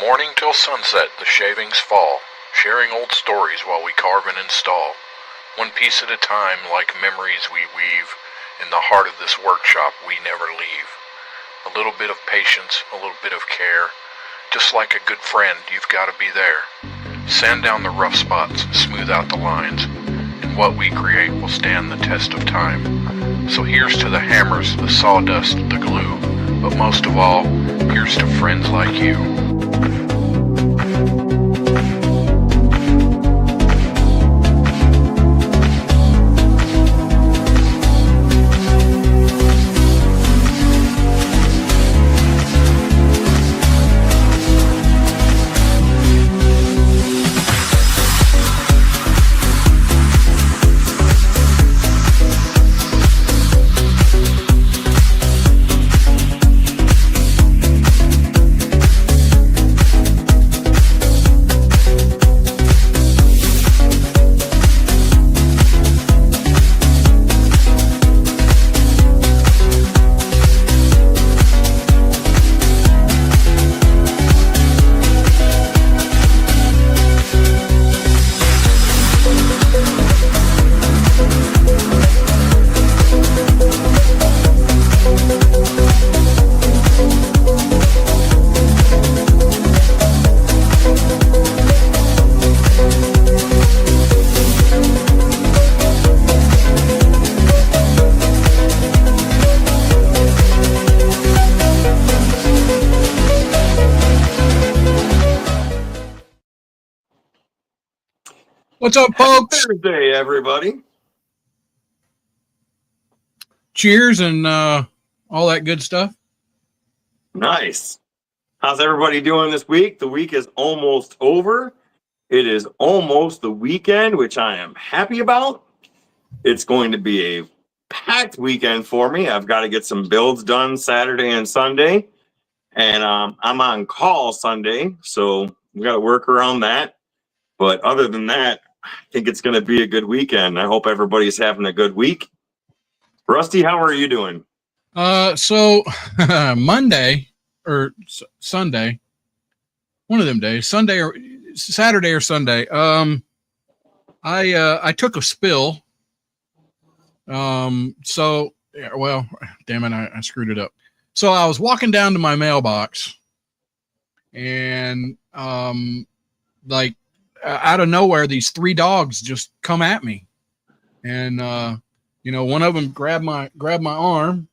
morning till sunset the shavings fall, sharing old stories while we carve and install. One piece at a time, like memories we weave, in the heart of this workshop we never leave. A little bit of patience, a little bit of care. Just like a good friend, you've got to be there. Sand down the rough spots, smooth out the lines, and what we create will stand the test of time. So here's to the hammers, the sawdust, the glue, but most of all, here's to friends like you. What's up, folks? Thursday, everybody. Cheers and all that good stuff. Nice. How's everybody doing this week? The week is almost over. It is almost the weekend, which I am happy about. It's going to be a packed weekend for me. I've got to get some builds done Saturday and Sunday. And I'm on call Sunday, so we got to work around that. But other than that, I think it's going to be a good weekend. I hope everybody's having a good week. Rusty, how are you doing? So Monday or Sunday, one of them days, Sunday or Saturday or Sunday, I took a spill. So, yeah, well, damn it, I screwed it up. So I was walking down to my mailbox and, like, out of nowhere, these three dogs just come at me, and you know, one of them grabbed my arm,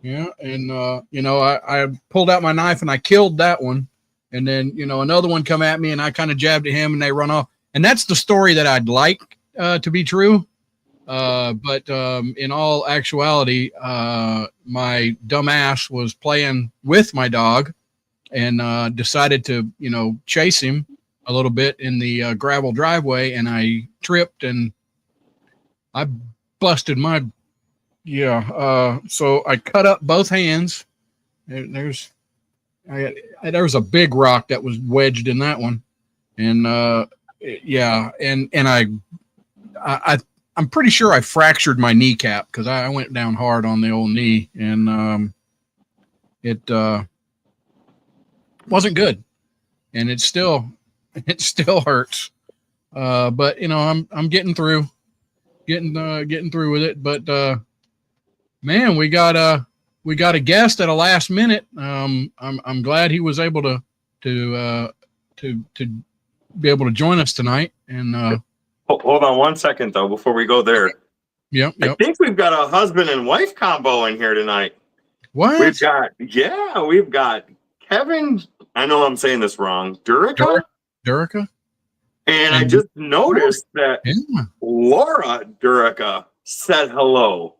yeah, and you know, I pulled out my knife and I killed that one, and then you know, another one come at me and I kind of jabbed at him and they run off, and that's the story that I'd like to be true, but in all actuality, my dumb ass was playing with my dog and decided to, you know, chase him a little bit in the gravel driveway, and I tripped and I busted my, so I cut up both hands. There was a big rock that was wedged in that one. And I'm pretty sure I fractured my kneecap because I went down hard on the old knee, and it wasn't good. And it still hurts. But you know, I'm getting through with it. But man, we got a guest at a last minute. I'm glad he was able to be able to join us tonight. And hold on one second though before we go there. Yep. I think we've got a husband and wife combo in here tonight. What? We've got Kevin. I know I'm saying this wrong. Durica? And I just noticed that Laura Durica said hello.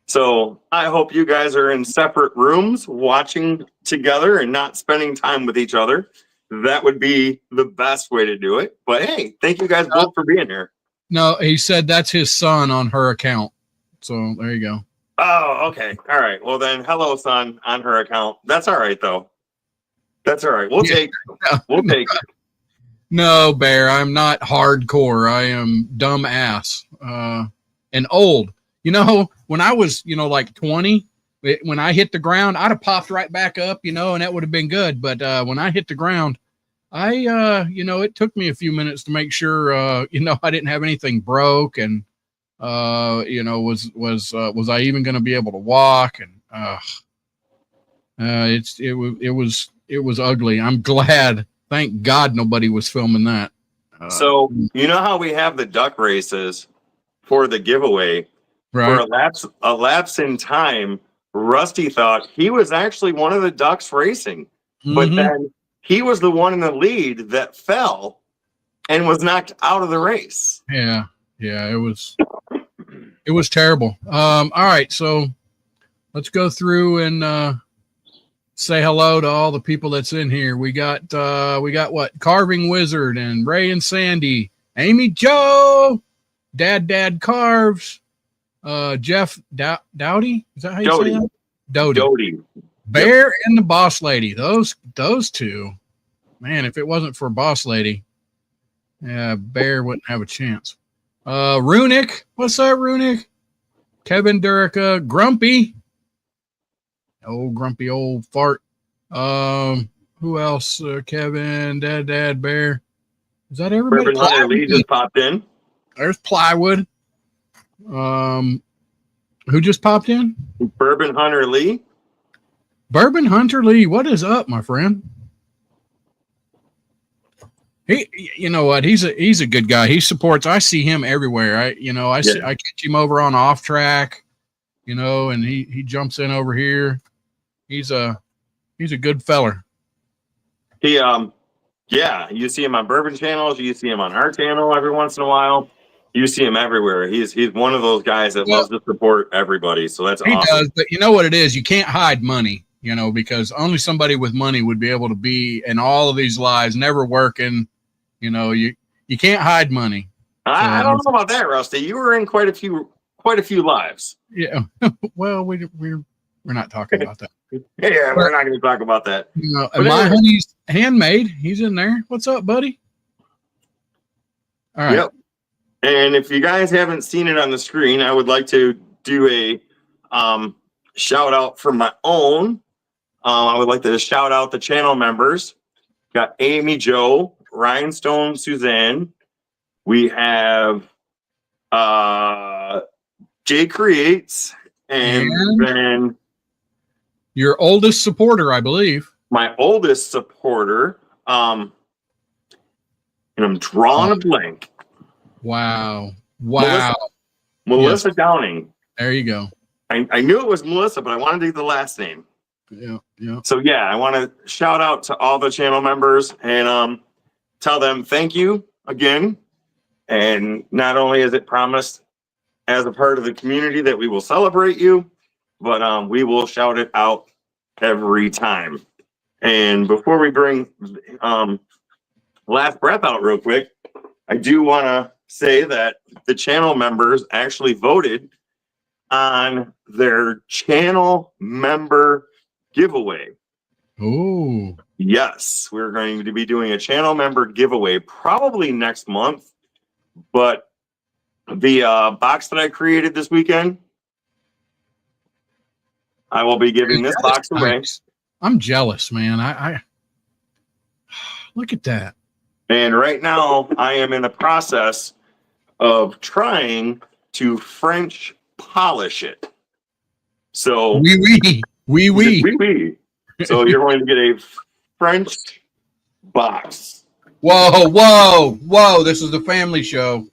So I hope you guys are in separate rooms watching together and not spending time with each other. That would be the best way to do it. But hey, thank you guys both for being here. No, he said that's his son on her account. So there you go. Oh, okay. All right. Well then, hello, son, on her account. That's all right though. That's all right. We'll take it. No, Bear, I'm not hardcore. I am dumb ass and old. You know, when I was, you know, like 20, when I hit the ground, I'd have popped right back up, you know, and that would have been good. But when I hit the ground, it took me a few minutes to make sure, I didn't have anything broke, and was I even going to be able to walk? And it was ugly. I'm glad. Thank God nobody was filming that. So you know how we have the duck races for the giveaway? right. For a lapse in time, Rusty thought he was actually one of the ducks racing, but Mhm. then he was the one in the lead that fell and was knocked out of the race. Yeah, it was terrible. All right, so let's go through and say hello to all the people that's in here. We got what? Carving Wizard and Ray and Sandy, Amy Joe, Dad Carves, Jeff Dowdy. Is that how you say that? Doty. Bear and the Boss Lady. Those two. Man, if it wasn't for Boss Lady, Bear wouldn't have a chance. Runic. What's up, Runic? Kevin Durica, Grumpy. Old grumpy old fart. Who else? Kevin, Dad, Bear. Is that everybody? Bourbon Hunter Lee just popped in. There's Plywood. Who just popped in? Bourbon Hunter Lee. Bourbon Hunter Lee. What is up, my friend? You know what? He's a good guy. He supports. I see him everywhere. I catch him over on Off Track, and he jumps in over here. He's a good feller. You see him on Bourbon channels. You see him on our channel every once in a while. You see him everywhere. He's one of those guys that loves to support everybody. So that's awesome. He does, but you know what it is? You can't hide money, because only somebody with money would be able to be in all of these lives, never working. You can't hide money. I don't know about that, Rusty. You were in quite a few lives. Yeah. Well, we're not talking about that. Yeah, we're not going to talk about that. And my honey's handmade. He's in there. What's up, buddy? All right. Yep. And if you guys haven't seen it on the screen, I would like to do a shout out for my own. I would like to shout out the channel members. Got Amy Joe, Rhinestone Suzanne. We have Jay Creates, and then your oldest supporter, I believe. My oldest supporter. And I'm drawing a blank. Wow. Melissa Downing. There you go. I knew it was Melissa, but I wanted to do the last name. Yeah. So I want to shout out to all the channel members and tell them thank you again. And not only is it promised as a part of the community that we will celebrate you, but we will shout it out every time. And before we bring Last Breath out real quick, I do want to say that the channel members actually voted on their channel member giveaway. Oh, yes, we're going to be doing a channel member giveaway probably next month, but the box that I created this weekend, I will be giving this box away. I'm jealous, man. I look at that. And right now I am in the process of trying to French polish it. So oui. So you're going to get a French box. Whoa. This is the family show.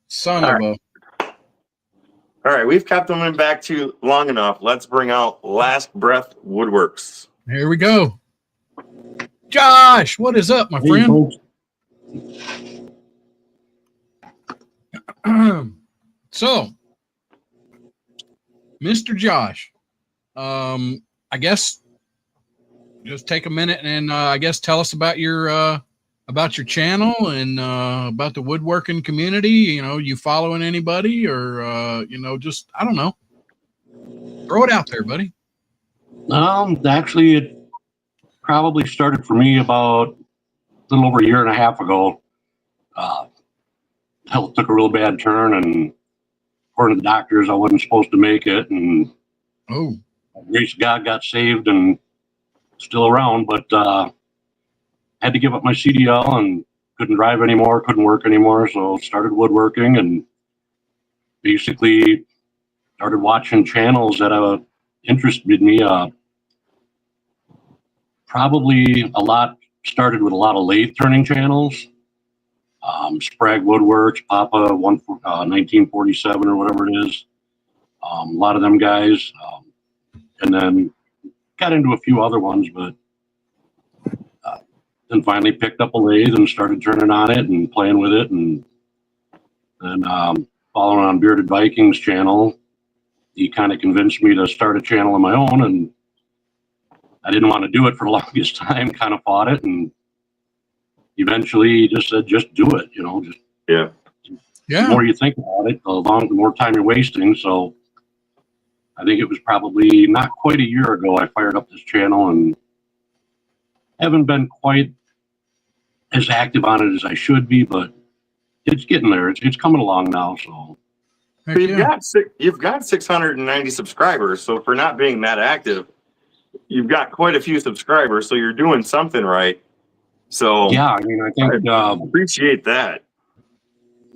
Son of a. All right, we've kept them in back too long enough. Let's bring out Last Breath Woodworks. Here we go. Josh, what is up, my friend? So, Mr. Josh, I guess just take a minute and I guess tell us about your channel and about the woodworking community. You following anybody or just I don't know. Throw it out there, buddy. Actually, it probably started for me about a little over a year and a half ago. Health took a real bad turn, and according to the doctors, I wasn't supposed to make it. And grace of God, got saved and still around. But had to give up my CDL and couldn't drive anymore, couldn't work anymore. So started woodworking and basically started watching channels that interested me. Probably a lot started with a lot of lathe turning channels. Sprague Woodworks, Papa 1947 or whatever it is. A lot of them guys. And then got into a few other ones, but then finally picked up a lathe and started turning on it and playing with it. And then following on Bearded Vikings channel, he kind of convinced me to start a channel of my own, and I didn't want to do it for the longest time, kind of fought it, and eventually he just said, just do it, just the more you think about it, the more time you're wasting. So I think it was probably not quite a year ago I fired up this channel and haven't been quite as active on it as I should be, but it's getting there. It's coming along now. So Heck yeah. You've got 690 subscribers. So for not being that active, you've got quite a few subscribers. So you're doing something right. So yeah, I mean, I think appreciate that.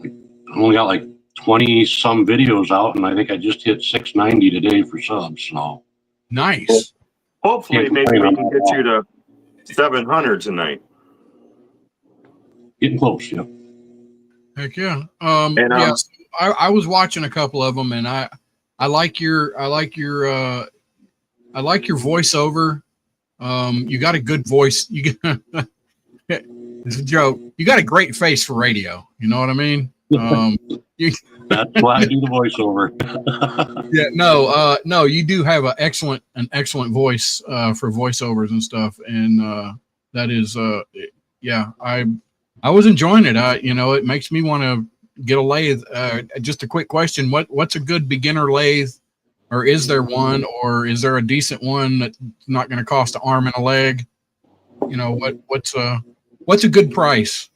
I only got like 20 some videos out, and I think I just hit 690 today for subs. So Nice. Hopefully, maybe we can get you to 700 tonight. Getting close, yeah. Heck yeah. Yeah, so I was watching a couple of them, and I like your voiceover. You got a good voice. You got it's a joke. You got a great face for radio. You know what I mean? That's why I do the voiceover. No, you do have an excellent voice for voiceovers and stuff, and that is I was enjoying it. It makes me want to get a lathe. Just a quick question: what's a good beginner lathe, or is there one, or is there a decent one that's not going to cost an arm and a leg? What's a good price?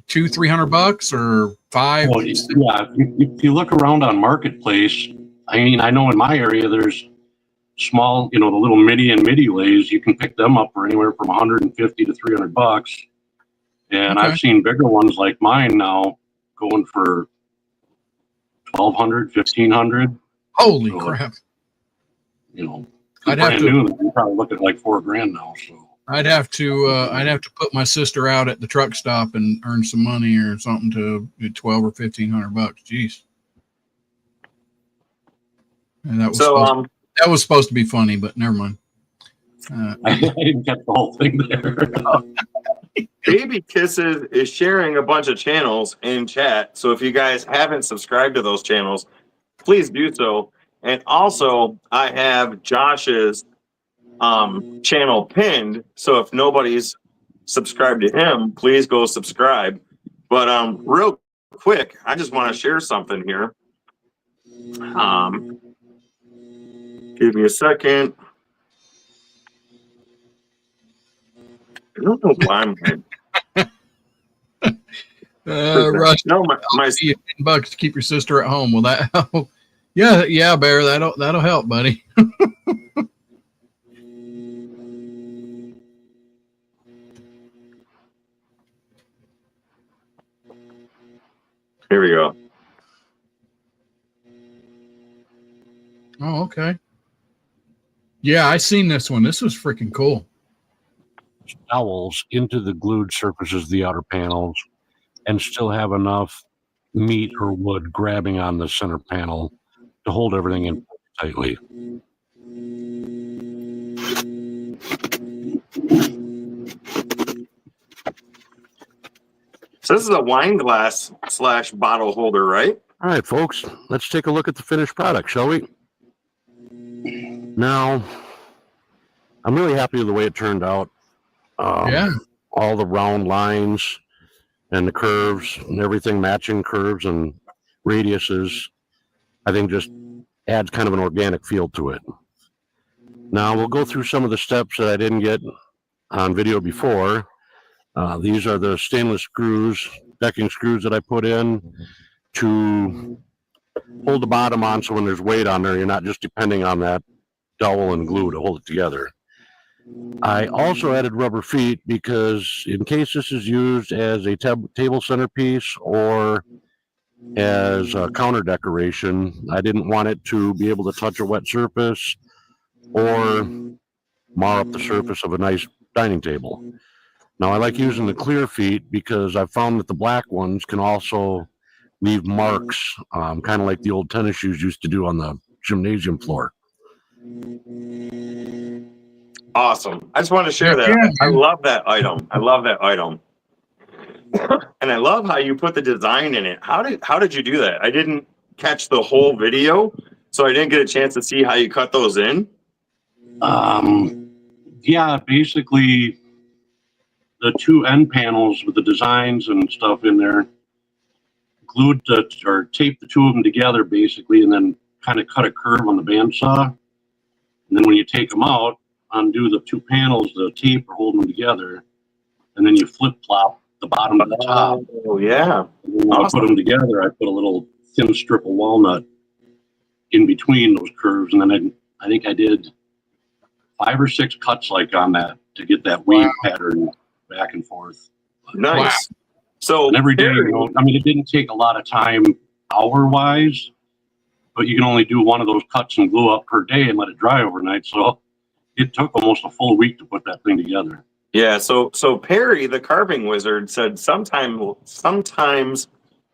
$200-$300 or $500? Well, yeah, if you look around on Marketplace, I mean, I know in my area there's small, the little midi and midi lathes. You can pick them up for anywhere from $150 to $300. And Okay. I've seen bigger ones like mine now going for $1,200, $1,500. Holy So, crap! I'd have to. You probably look at like $4,000 now. So I'd have to put my sister out at the truck stop and earn some money or something to do $1,200 or $1,500. Jeez. And that was supposed to be funny, but never mind. I didn't get the whole thing there. Baby Kisses is sharing a bunch of channels in chat. So if you guys haven't subscribed to those channels, please do so. And also, I have Josh's channel pinned. So if nobody's subscribed to him, please go subscribe. But real quick, I just want to share something here. Give me a second. I don't know why I'm Rush, no, my $10 to keep your sister at home. Will that help? Yeah, Bear. That'll help, buddy. Here we go. Oh, okay. Yeah, I seen this one. This was freaking cool. Dowels into the glued surfaces of the outer panels and still have enough meat or wood grabbing on the center panel to hold everything in tightly. So this is a wine glass / bottle holder, right? All right, folks, let's take a look at the finished product, shall we? Now, I'm really happy with the way it turned out. Yeah. All the round lines and the curves and everything matching curves and radiuses, I think just adds kind of an organic feel to it. Now, we'll go through some of the steps that I didn't get on video before. These are the stainless screws, decking screws that I put in to hold the bottom on, so when there's weight on there, you're not just depending on that dowel and glue to hold it together. I also added rubber feet because in case this is used as a table centerpiece or as a counter decoration, I didn't want it to be able to touch a wet surface or mar up the surface of a nice dining table. Now, I like using the clear feet because I've found that the black ones can also leave marks, kind of like the old tennis shoes used to do on the gymnasium floor. Awesome. I just want to share that. I love that item. I love that item. And I love how you put the design in it. How did you do that? I didn't catch the whole video, so I didn't get a chance to see how you cut those in. Yeah, basically the two end panels with the designs and stuff in there, glued or taped the two of them together basically, and then kind of cut a curve on the bandsaw. And then when you take them out, undo the two panels, the tape are holding them together, and then you flip flop the bottom to the top. Oh yeah. And then when I put them together, I put a little thin strip of walnut in between those curves, and then I think I did 5 or 6 cuts like on that to get that weave pattern back and forth. Nice. So and every day, you know, I mean, it didn't take a lot of time hour-wise, but you can only do one of those cuts and glue up per day and let it dry overnight. So it took almost a full week to put that thing together. Yeah. So Perry, the carving wizard, said sometimes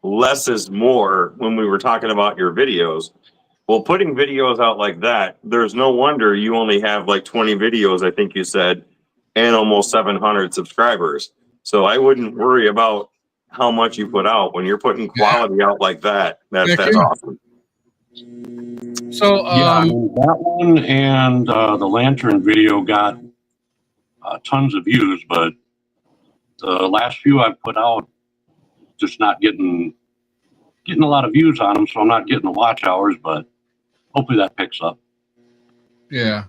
less is more when we were talking about your videos. Well, putting videos out like that, there's no wonder you only have like 20 videos, I think you said, and almost 700 subscribers. So I wouldn't worry about how much you put out when you're putting quality out like that. That's awesome. So that one and the lantern video got tons of views, but the last few I've put out just not getting a lot of views on them, so I'm not getting the watch hours, but hopefully that picks up. Yeah.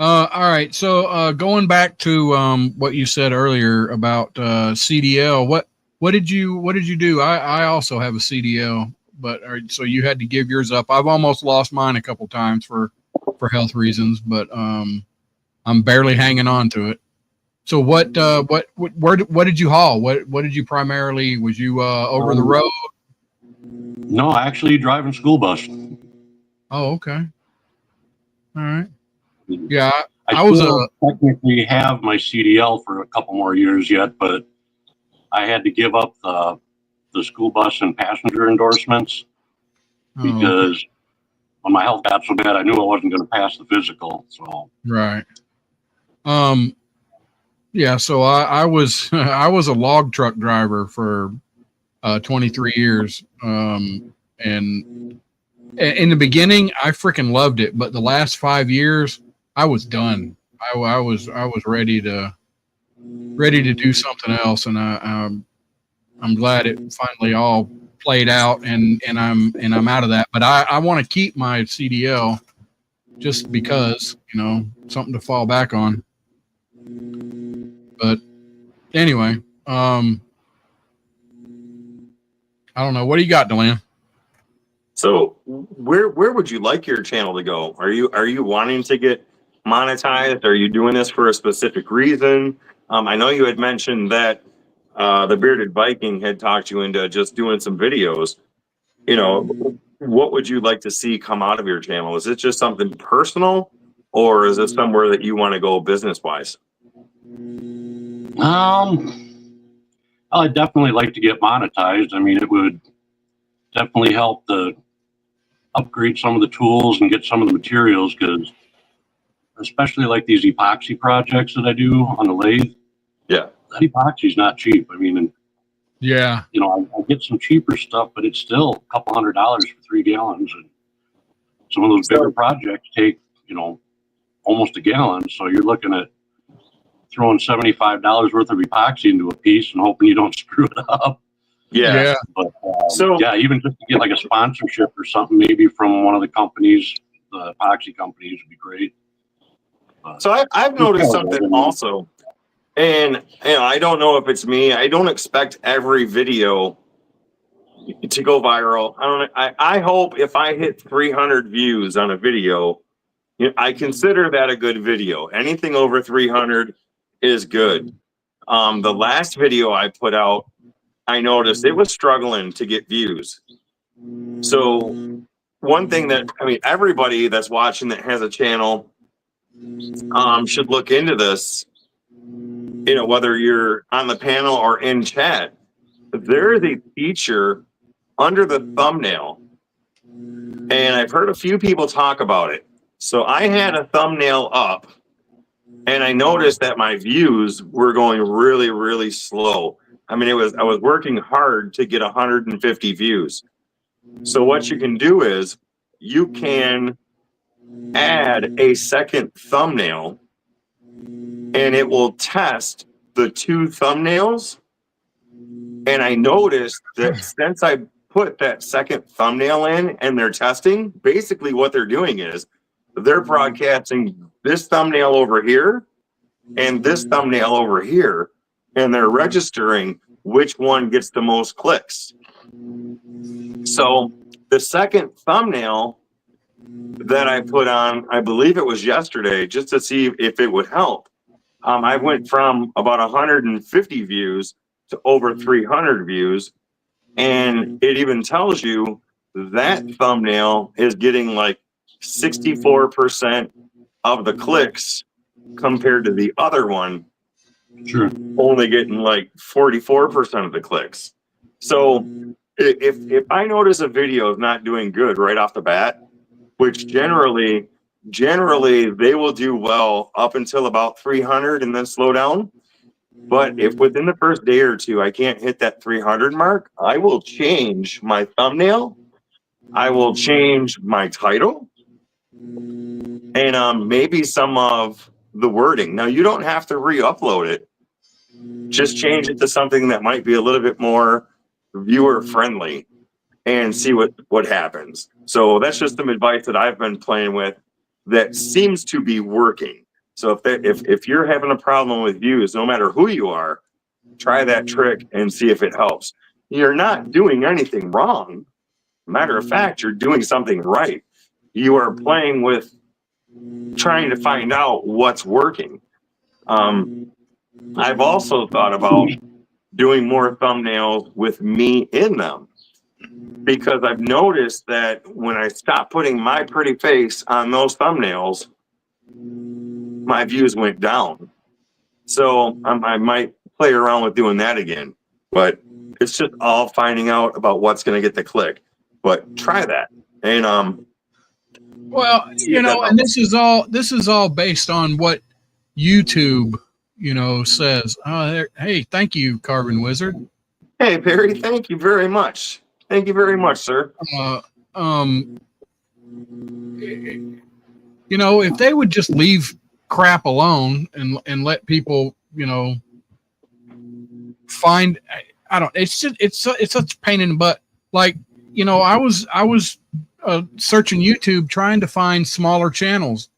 All right. So going back to what you said earlier about CDL, what did you do? I also have a CDL, but so you had to give yours up. I've almost lost mine a couple times for health reasons, but I'm barely hanging on to it. So what did you haul? What did you primarily? Was you over the road? No, actually driving school bus. Oh, okay. All right. Yeah, I technically have my CDL for a couple more years yet, but I had to give up the school bus and passenger endorsements because when my health got so bad, I knew I wasn't going to pass the physical. So right. Yeah. So I was I was a log truck driver for 23 years. And in the beginning, I freaking loved it, but the last 5 years, I was done. I was ready to do something else, and I'm glad it finally all played out, and I'm out of that. But I want to keep my CDL just because, you know, something to fall back on. But anyway, I don't know. What do you got, Deland? So where would you like your channel to go? Are you wanting to get monetized? Are you doing this for a specific reason? I know you had mentioned that the Bearded Viking had talked you into just doing some videos. You know, what would you like to see come out of your channel? Is it just something personal, or is it somewhere that you want to go business wise? I'd definitely like to get monetized. I mean, it would definitely help to upgrade some of the tools and get some of the materials, because especially like these epoxy projects that I do on the lathe. Yeah. That epoxy is not cheap. I mean, Yeah. You know, I get some cheaper stuff, but it's still a couple $100 for 3 gallons. And some of those bigger projects take, you know, almost a gallon. So you're looking at throwing $75 worth of epoxy into a piece and hoping you don't screw it up. Yeah. But yeah, even just to get like a sponsorship or something, maybe from one of the companies, the epoxy companies, would be great. So I've noticed something also, and you know, I don't know if it's me. I don't expect every video to go viral. I hope if I hit 300 views on a video, I consider that a good video. Anything over 300 is good. The last video I put out, I noticed it was struggling to get views. So one thing that, I mean, everybody that's watching that has a channel should look into this, whether you're on the panel or in chat. There is a feature under the thumbnail, and I've heard a few people talk about it. So I had a thumbnail up, and I noticed that my views were going really, really slow. I mean, I was working hard to get 150 views. So what you can do is you can add a second thumbnail, and it will test the two thumbnails. And I noticed that since I put that second thumbnail in and they're testing, basically what they're doing is they're broadcasting this thumbnail over here and this thumbnail over here, and they're registering which one gets the most clicks. So the second thumbnail that I put on, I believe it was yesterday, just to see if it would help. I went from about 150 views to over 300 views. And it even tells you that thumbnail is getting like 64% of the clicks compared to the other one. Sure. Only getting like 44% of the clicks. So if I notice a video is not doing good right off the bat, which generally they will do well up until about 300 and then slow down. But if within the first day or two I can't hit that 300 mark, I will change my thumbnail. I will change my title, and maybe some of the wording. Now, you don't have to re-upload it. Just change it to something that might be a little bit more viewer friendly and see what happens. So that's just some advice that I've been playing with that seems to be working. So if you're having a problem with views, no matter who you are, try that trick and see if it helps. You're not doing anything wrong. Matter of fact, you're doing something right. You are playing with trying to find out what's working. I've also thought about doing more thumbnails with me in them, because I've noticed that when I stop putting my pretty face on those thumbnails, my views went down. So I might play around with doing that again, but it's just all finding out about what's going to get the click. But try that. And well, and this is all based on what YouTube, says. Hey, thank you, Carbon Wizard. Hey, Perry, thank you very much. Thank you very much, sir. If they would just leave crap alone and let people, find, it's such a pain in the butt. Like, I was searching YouTube trying to find smaller channels,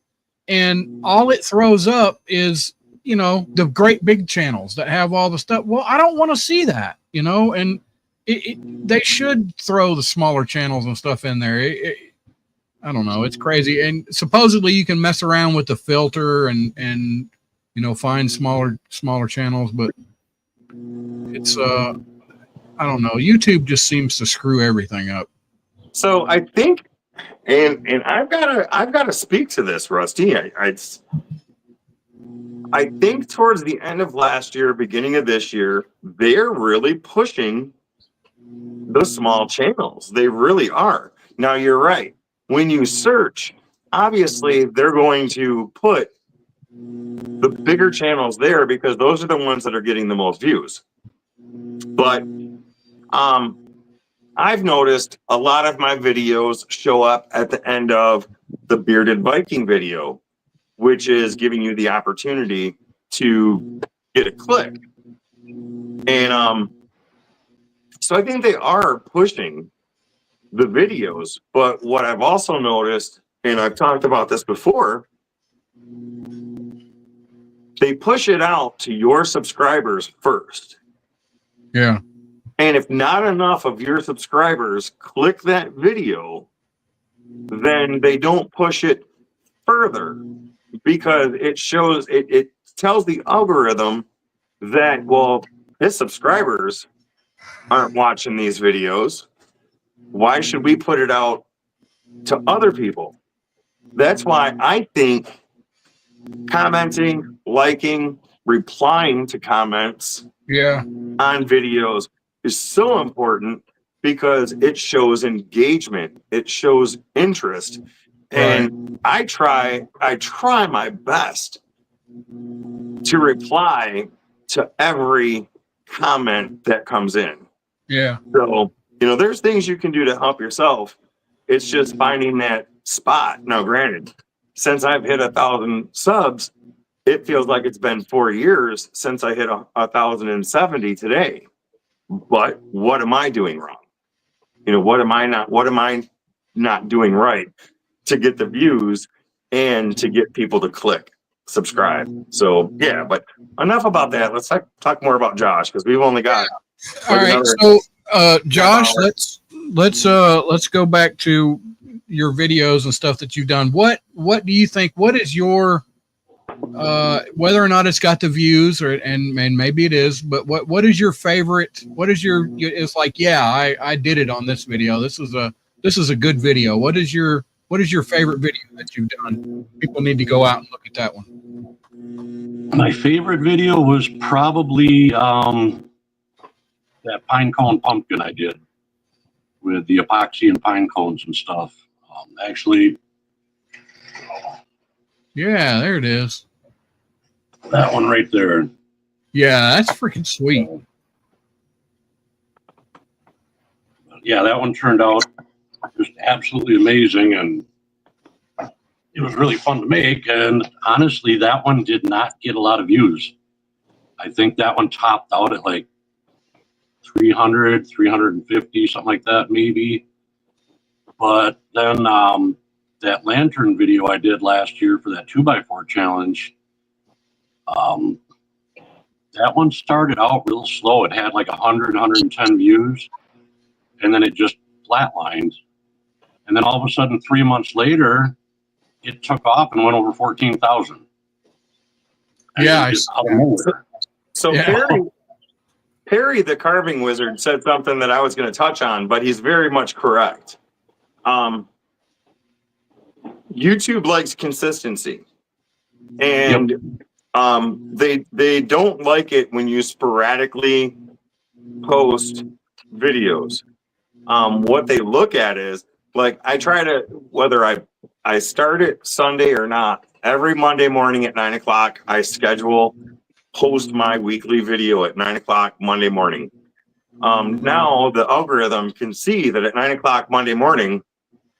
and all it throws up is, the great big channels that have all the stuff. Well, I don't want to see that, and they should throw the smaller channels and stuff in there. I don't know. It's crazy. And supposedly you can mess around with the filter and find smaller channels, but it's, I don't know. YouTube just seems to screw everything up. So I think, and I've got to speak to this, Rusty. I think towards the end of last year, beginning of this year, they're really pushing the small channels. They really are. Now, you're right. When you search, obviously they're going to put the bigger channels there because those are the ones that are getting the most views. But I've noticed a lot of my videos show up at the end of the Bearded Viking video, which is giving you the opportunity to get a click. And so I think they are pushing the videos. But what I've also noticed, and I've talked about this before, they push it out to your subscribers first. Yeah. And if not enough of your subscribers click that video, then they don't push it further because it shows, it tells the algorithm that, well, his subscribers aren't watching these videos. Why should we put it out to other people? That's why I think commenting, liking, replying to comments Yeah. on videos is so important because it shows engagement, it shows interest. And I try my best to reply to every comment that comes in. Yeah. So, there's things you can do to help yourself. It's just finding that spot. Now, granted, since I've hit 1,000 subs, it feels like it's been 4 years since I hit 1,070 today. But what am I doing wrong? What am I not doing right to get the views and to get people to click subscribe? So yeah, but enough about that. Let's talk more about Josh, because we've only got All right. So Josh, let's go back to your videos and stuff that you've done. What do you think? What is your whether or not it's got the views, and maybe it is, but what is your favorite? What is your? It's like, yeah, I did it on this video. This is a good video. What is your favorite video that you've done? People need to go out and look at that one. My favorite video was probably that pine cone pumpkin I did with the epoxy and pine cones and stuff. Actually, yeah, there it is. that one right there. Yeah, that's freaking sweet. Yeah, that one turned out just absolutely amazing, and it was really fun to make. And honestly, that one did not get a lot of views. I think that one topped out at like 300, 350, something like that, maybe. But then that lantern video I did last year for that 2x4 challenge, that one started out real slow. It had like 100, 110 views, and then it just flatlined. And then all of a sudden, 3 months later, it took off and went over 14,000. Yeah. So Yeah. Perry, the carving wizard, said something that I was going to touch on, but he's very much correct. YouTube likes consistency, and they don't like it when you sporadically post videos. What they look at is, like, I try to, whether I start it Sunday or not, every Monday morning at 9 o'clock, I post my weekly video at 9 o'clock Monday morning. Now the algorithm can see that at 9 o'clock Monday morning,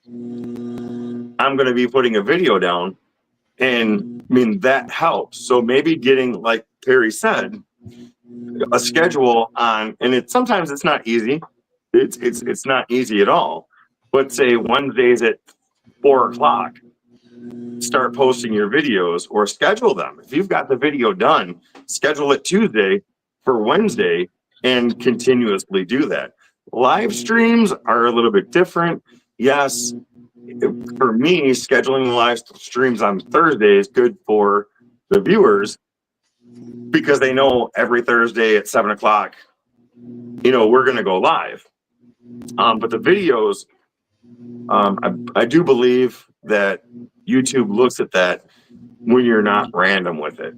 I'm going to be putting a video down, and I mean, that helps. So maybe getting, like Perry said, a schedule on, and sometimes it's not easy. It's not easy at all. But say Wednesdays at 4 o'clock, start posting your videos, or schedule them. If you've got the video done, schedule it Tuesday for Wednesday and continuously do that. Live streams are a little bit different. Yes, for me, scheduling live streams on Thursday is good for the viewers because they know every Thursday at 7 o'clock, we're going to go live. But the videos, I do believe that YouTube looks at that when you're not random with it.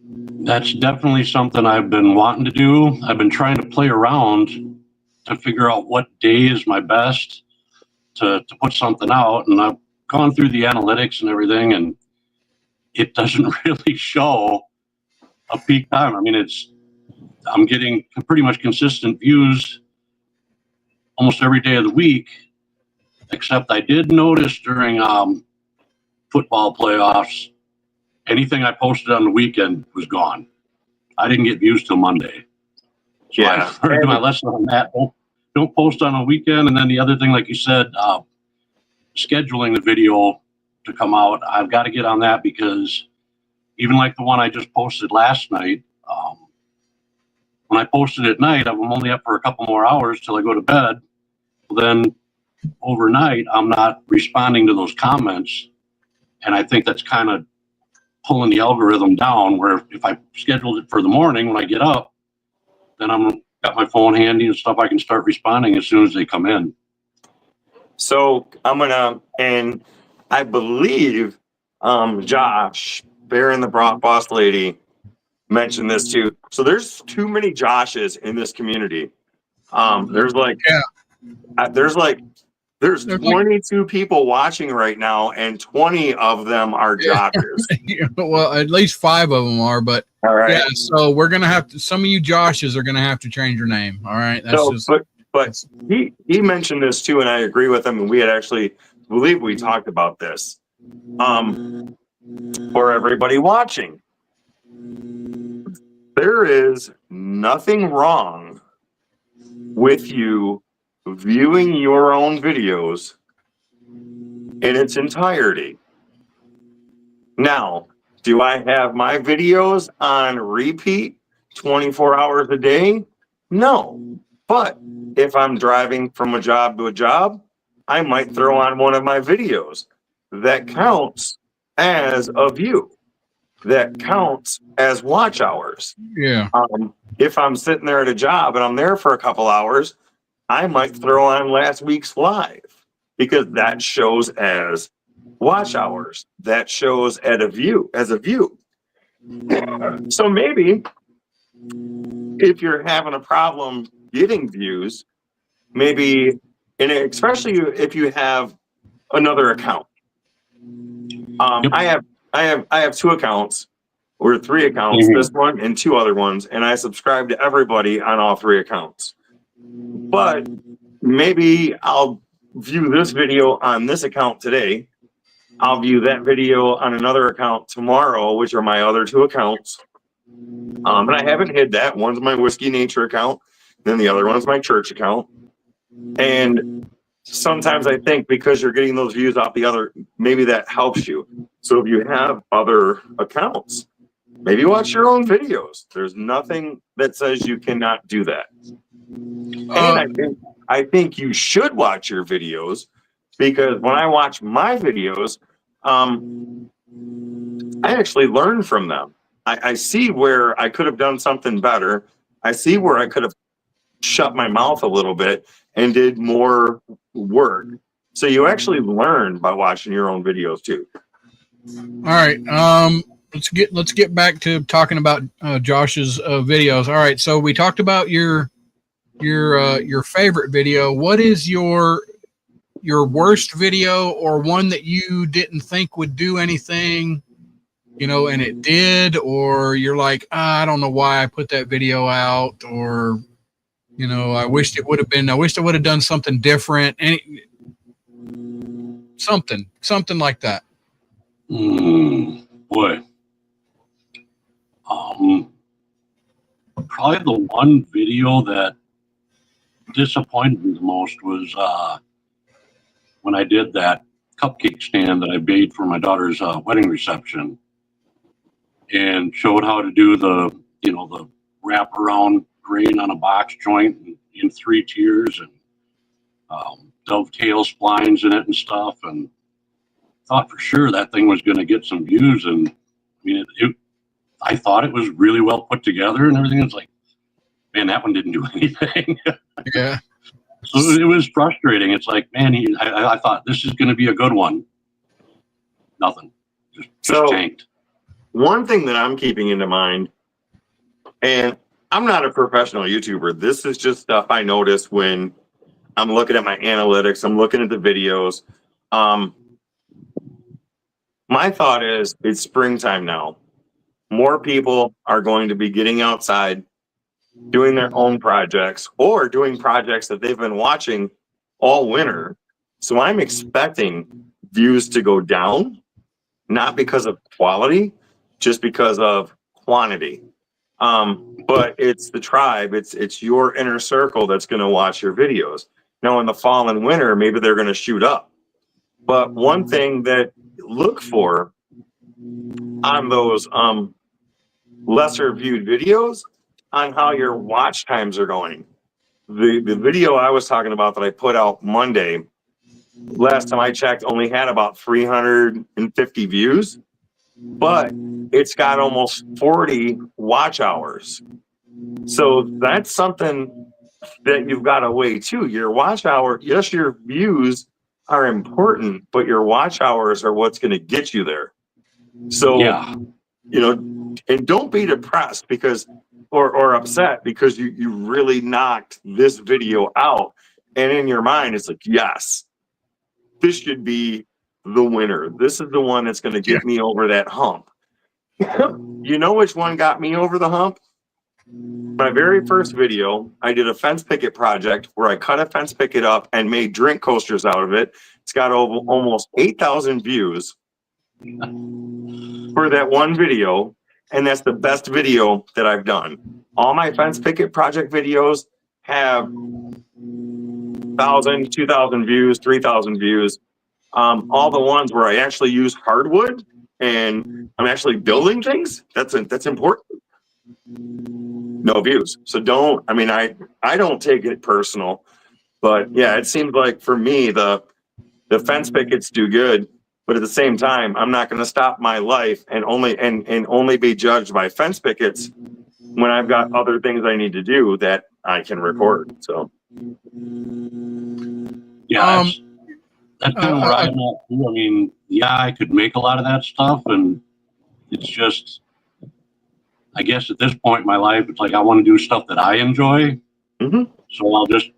That's definitely something I've been wanting to do. I've been trying to play around to figure out what day is my best to put something out. And I've gone through the analytics and everything, and it doesn't really show a peak time. I mean, I'm getting pretty much consistent views almost every day of the week, except I did notice during football playoffs, anything I posted on the weekend was gone. I didn't get views till Monday. So Yeah. I've learned my lesson on that. Don't post on a weekend. And then the other thing, like you said, scheduling the video to come out, I've got to get on that, because even like the one I just posted last night, when I posted at night, I'm only up for a couple more hours till I go to bed. Then overnight, I'm not responding to those comments, And I think that's kind of pulling the algorithm down, where if I scheduled it for the morning when I get up, then I'm got my phone handy and stuff. I can start responding as soon as they come in. So and I believe Josh, Baron the Boss Lady, mentioned this too. So there's too many Joshes in this community. There's like there's 22 people watching right now, and 20 of them are Joshes. Well, at least 5 of them are, but All right. yeah. So we're gonna have to. Some of you Joshes are gonna have to change your name. All right. That's So, just. but he mentioned this too, and I agree with him. And we had actually believe we talked about this. For everybody watching, there is nothing wrong with you viewing your own videos in its entirety. Now, do I have my videos on repeat 24 hours a day? No. But if I'm driving from a job to a job, I might throw on one of my videos. That counts as a view. That counts as watch hours. Yeah. If I'm sitting there at a job and I'm there for a couple hours, I might throw on last week's live because that shows as watch hours. That shows as a view. So maybe if you're having a problem getting views, maybe, and especially if you have another account. I have 2 accounts or 3 accounts, this one and 2 other ones, and I subscribe to everybody on all 3 accounts. But maybe I'll view this video on this account today. I'll view that video on another account tomorrow, which are my other 2 accounts. And I haven't hid that. One's my Whiskey Nature account, then the other one's my church account. And sometimes I think because you're getting those views off the other, maybe that helps you. So if you have other accounts, maybe watch your own videos. There's nothing that says you cannot do that. And I think you should watch your videos, because when I watch my videos, I actually learn from them. I see where I could have done something better. I see where I could have shut my mouth a little bit and did more work. So you actually learn by watching your own videos too. All right. Let's get back to talking about Josh's videos. All right. So we talked about your favorite video. What is your worst video, or one that you didn't think would do anything, and it did, or you're like, I don't know why I put that video out, or I wished it would have done something different, something like that. Boy. Probably the one video that disappointed me the most was when I did that cupcake stand that I made for my daughter's wedding reception, and showed how to do the wrap around grain on a box joint in 3 tiers, and dovetail splines in it and stuff, and thought for sure that thing was going to get some views. And I mean, I thought it was really well put together and everything. It's like, man, that one didn't do anything. Yeah. So it was frustrating. It's like, man, I thought this is going to be a good one. Nothing. Just tanked. One thing that I'm keeping into mind, and I'm not a professional YouTuber, this is just stuff I notice when I'm looking at my analytics, I'm looking at the videos. My thought is, it's springtime now. More people are going to be getting outside, doing their own projects, or doing projects that they've been watching all winter. So I'm expecting views to go down, not because of quality, just because of quantity. But it's the tribe, it's your inner circle that's going to watch your videos. Now in the fall and winter, maybe they're going to shoot up. But one thing that look for on those lesser viewed videos, on how your watch times are going. The video I was talking about that I put out Monday, last time I checked, only had about 350 views, but it's got almost 40 watch hours. So that's something that you've got to weigh too. Your watch hour, yes, your views are important, but your watch hours are what's going to get you there. So, Yeah. you know, and don't be depressed because, or upset because you really knocked this video out. And in your mind, it's like, yes, this should be the winner. This is the one that's going to get me over that hump. You know which one got me over the hump? My very first video, I did a fence picket project where I cut a fence picket up and made drink coasters out of it. It's got over almost 8,000 views for that one video. And that's the best video that I've done. All my fence picket project videos have 1,000, 2,000 views, 3,000 views. All the ones where I actually use hardwood and I'm actually building things, that's important. No views. So don't, I mean, I don't take it personal, but yeah, it seems like for me, the fence pickets do good, but at the same time, I'm not going to stop my life and only be judged by fence pickets when I've got other things I need to do that I can record. So Yeah, that's kind of where I'm at too. I mean, yeah, I could make a lot of that stuff, and it's just, I guess at this point in my life, it's like I want to do stuff that I enjoy. Mhm. So I'll just,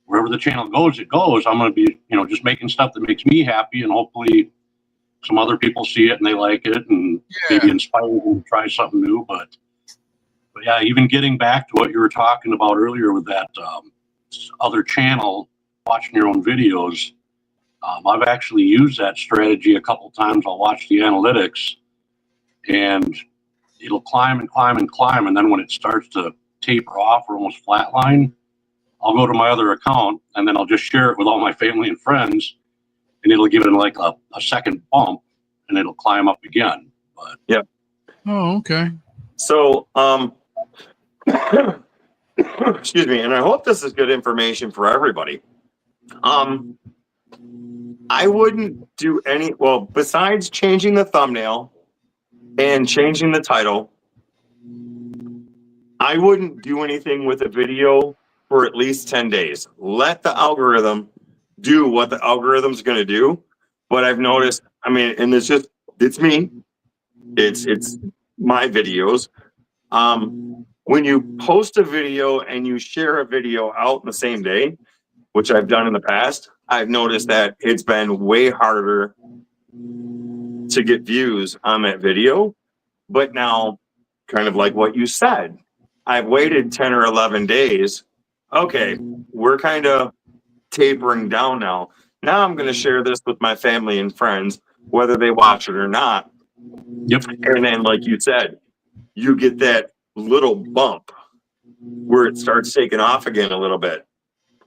wherever the channel goes, it goes. I'm going to be, just making stuff that makes me happy, and hopefully some other people see it and they like it, and maybe inspire them to try something new. But yeah, even getting back to what you were talking about earlier with that other channel, watching your own videos. I've actually used that strategy a couple times. I'll watch the analytics and it'll climb and climb and climb. And then when it starts to taper off or almost flatline, I'll go to my other account and then I'll just share it with all my family and friends, and it'll give it like a second bump and it'll climb up again. But yeah. Oh, okay. So, excuse me, and I hope this is good information for everybody. I wouldn't do besides changing the thumbnail and changing the title, I wouldn't do anything with a video for at least 10 days. Let the algorithm do what the algorithm's going to do. But I've noticed, I mean, and it's me. It's my videos. When you post a video and you share a video out in the same day, which I've done in the past, I've noticed that it's been way harder to get views on that video. But now, kind of like what you said, I've waited 10 or 11 days. Okay, we're kind of tapering down now. Now I'm going to share this with my family and friends, whether they watch it or not. Yep. And then, like you said, you get that little bump where it starts taking off again a little bit.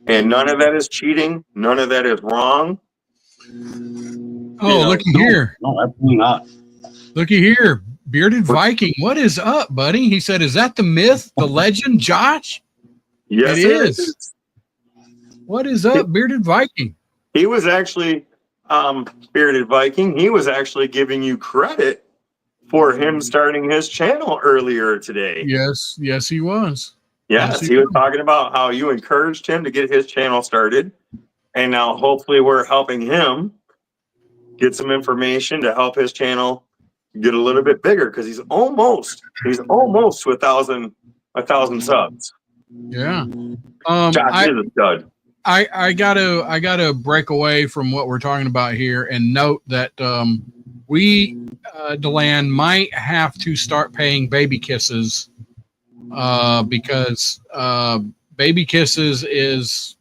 And none of that is cheating. None of that is wrong. Oh, looky here. No, absolutely not. Looky here. Bearded Viking. What is up, buddy? He said, is that the myth, the legend, Josh? Yes, it is. What is up, Bearded Viking? He was actually, Bearded Viking, he was actually giving you credit for him starting his channel earlier today. Yes, he was. Yes, he was talking about how you encouraged him to get his channel started. And now hopefully we're helping him get some information to help his channel get a little bit bigger, because he's almost to 1,000 subs. Yeah. Josh is a stud. I gotta break away from what we're talking about here and note that we DeLand might have to start paying Baby Kisses because Baby Kisses is,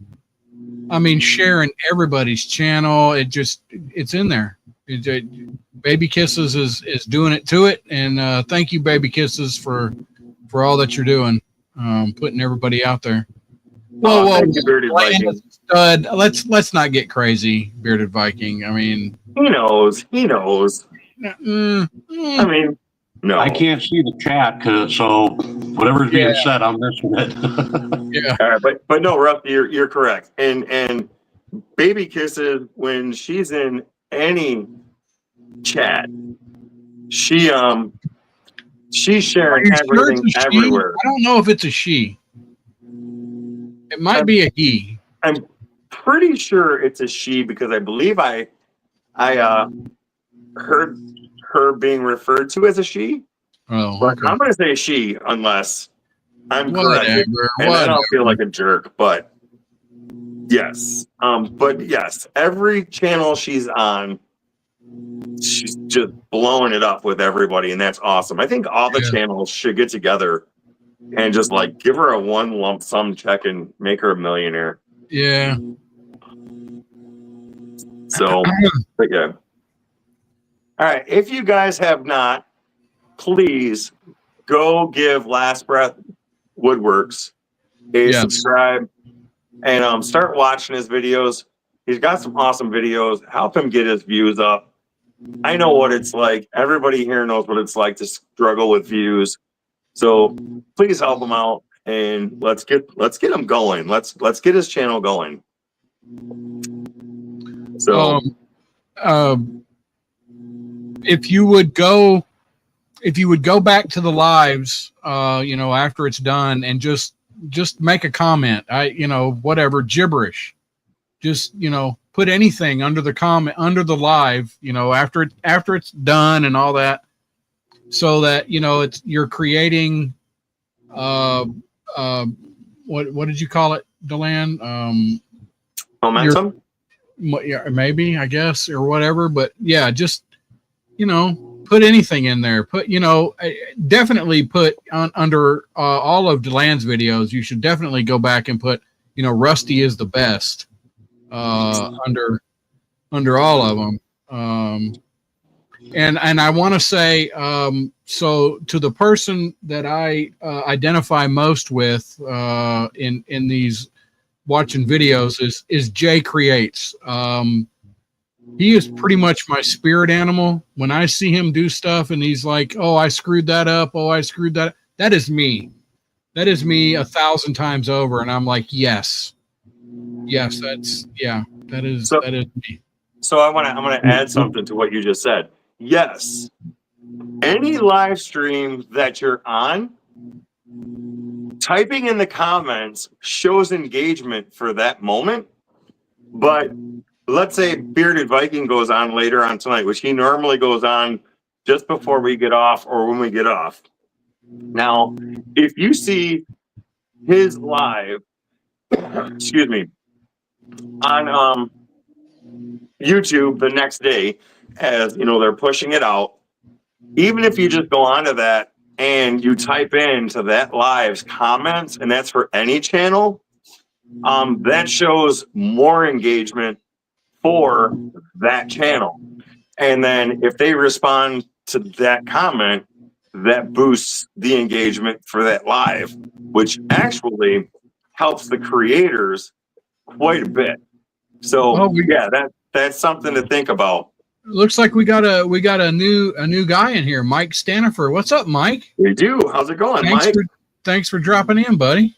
I mean, sharing everybody's channel. It's in there. Baby Kisses is doing it to it, and thank you, Baby Kisses, for all that you're doing, putting everybody out there. Whoa, thank you, Bearded Viking. Stud. Let's not get crazy, Bearded Viking. I mean, he knows. I mean, no, I can't see the chat, so whatever's being said, I'm missing it. Yeah. All right, but no, Ruff, you're correct, and Baby Kisses, when she's in any chat, she's sharing Are you sure everything it's a she? everywhere. I don't know if it's a she. It might be a he. I'm pretty sure it's a she because I believe I heard her being referred to as a she, Oh, but okay. I'm gonna say she unless I'm corrected, and then I'll feel like a jerk. But yes, every channel she's on, she's just blowing it up with everybody, and that's awesome. I think all the channels should get together and just like give her a one lump sum check and make her a millionaire. Yeah. So, but yeah. All right. If you guys have not, please go give Last Breath Woodworks a subscribe and start watching his videos. He's got some awesome videos. Help him get his views up. I know what it's like. Everybody here knows what it's like to struggle with views. So please help him out and let's get him going. Let's get his channel going. So if you would go back to the lives, after it's done and just make a comment, whatever gibberish, just, put anything under the comment, under the live, after it's done and all that, so that, you're creating, what did you call it, Deland? Momentum? Yeah, maybe, I guess, or whatever. But yeah, just, put anything in there. Put, definitely put under all of Deland's videos. You should definitely go back and put, Rusty is the best under all of them. And I want to say, so to the person that I identify most with in these watching videos is Jay Creates. He is pretty much my spirit animal. When I see him do stuff and he's like, oh, I screwed that up. Oh, I screwed that. That is me. That is me 1,000 times over. And I'm like, yes, that is me. So I'm going to add something to what you just said. Yes. Any live stream that you're on, typing in the comments shows engagement for that moment. But let's say Bearded Viking goes on later on tonight, which he normally goes on just before we get off or when we get off. Now, if you see his live, excuse me, on YouTube the next day, as they're pushing it out, even if you just go onto that and you type into that live's comments, and that's for any channel, that shows more engagement for that channel. And then if they respond to that comment, that boosts the engagement for that live, which actually helps the creators quite a bit. So that's something to think about. Looks like we got a new guy in here, Mike Stanifer. What's up, Mike? We do. How's it going, Mike? Thanks for dropping in, buddy.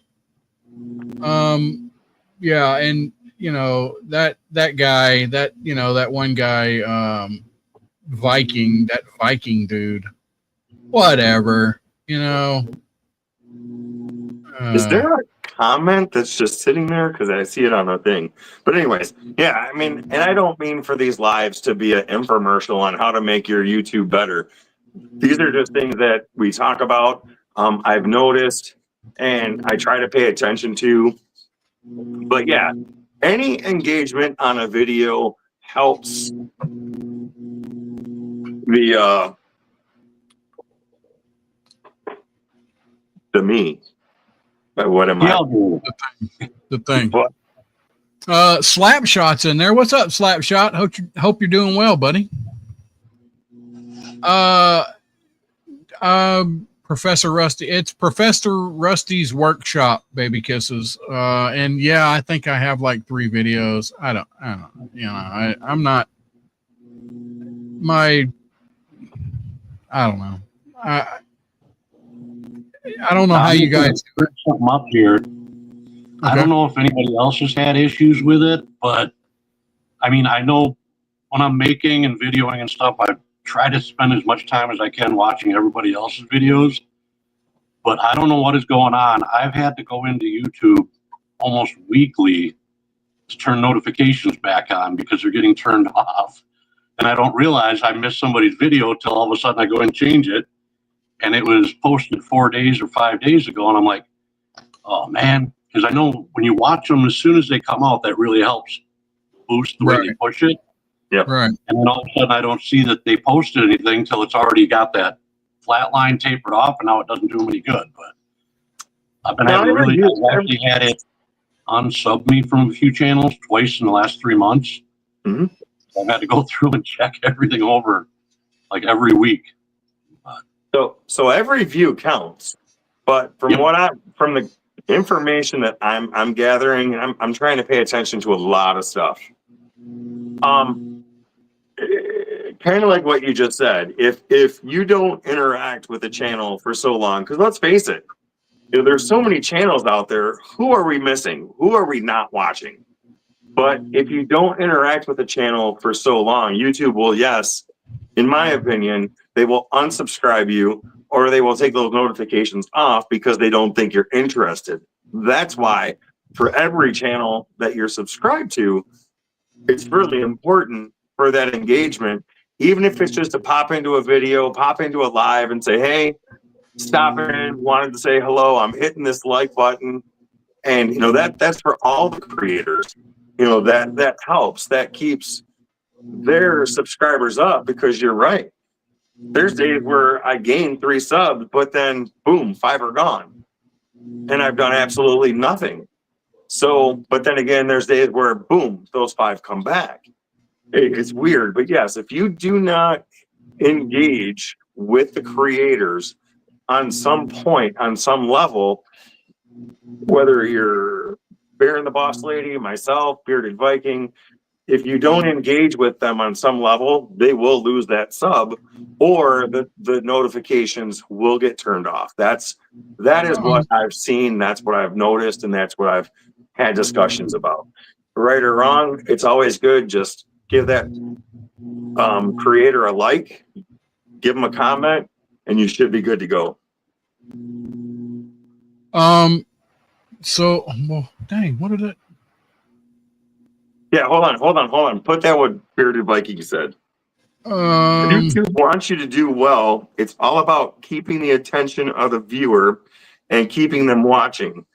Yeah, and that guy, that one guy, Viking dude, whatever, Is there a comment that's just sitting there? Because I see it on the thing. But anyways, yeah, I mean, and I don't mean for these lives to be an infomercial on how to make your YouTube better. These are just things that we talk about. I've noticed and I try to pay attention to. But yeah, any engagement on a video helps the me. But what am I? The thing. What? Slapshot's in there. What's up, Slapshot? Hope you're doing well, buddy. Professor Rusty. It's Professor Rusty's workshop, Baby Kisses. And yeah, I think I have like 3 videos. I don't, I'm not I don't know. I don't know how you guys do something up here. Okay. I don't know if anybody else has had issues with it, but I mean, I know when I'm making and videoing and stuff, I try to spend as much time as I can watching everybody else's videos, but I don't know what is going on. I've had to go into YouTube almost weekly to turn notifications back on because they're getting turned off. And I don't realize I missed somebody's video till all of a sudden I go and change it. And it was posted 4 days or 5 days ago. And I'm like, oh man, because I know when you watch them, as soon as they come out, that really helps boost the way they push it. Right. And then all of a sudden I don't see that they posted anything till it's already got that flat line tapered off, and now it doesn't do them any good. But I've been having I've actually had it unsub me from a few channels twice in the last 3 months. Mm-hmm. I've had to go through and check everything over like every week. So every view counts, but from from the information that I'm gathering, and I'm trying to pay attention to a lot of stuff. Kind of like what you just said. If you don't interact with the channel for so long, because let's face it, there's so many channels out there. Who are we missing? Who are we not watching? But if you don't interact with the channel for so long, YouTube will, yes, in my opinion, they will unsubscribe you, or they will take those notifications off because they don't think you're interested. That's why for every channel that you're subscribed to, it's really important for that engagement, even if it's just to pop into a video, pop into a live and say, hey, stop in, wanted to say hello, I'm hitting this like button. And that's for all the creators. That helps, that keeps their subscribers up, because you're right. There's days where I gain 3 subs, but then boom, 5 are gone. And I've done absolutely nothing. So, but then again, there's days where boom, those 5 come back. It's weird, but yes, if you do not engage with the creators on some point, on some level, whether you're Baron the Boss Lady, myself, Bearded Viking, if you don't engage with them on some level, they will lose that sub, or the notifications will get turned off. That is what I've seen. That's what I've noticed, and that's what I've had discussions about. Right or wrong, it's always good. Just give that creator a like, give them a comment, and you should be good to go. So, well, dang, what did it? Yeah, hold on. Put that what Bearded Viking said. YouTube wants you to do well. It's all about keeping the attention of the viewer and keeping them watching.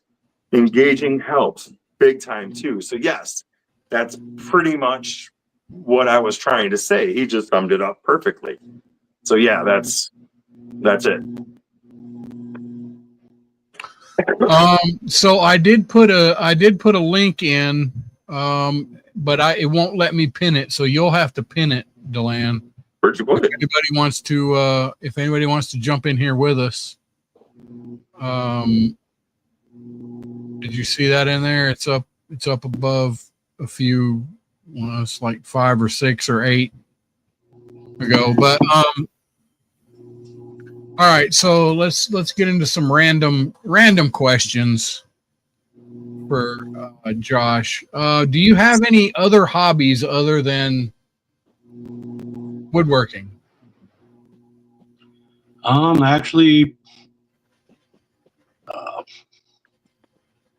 Engaging helps big time too. So yes, that's pretty much what I was trying to say. He just summed it up perfectly. So yeah, that's it. So I did put a link in, but it won't let me pin it. So you'll have to pin it, Deland. Where'd you put it? If anybody wants to jump in here with us, did you see that in there? It's up above a few. Well, it's like 5 or 6 or 8 ago. But all right. So let's get into some random questions for Josh. Do you have any other hobbies other than woodworking? Actually,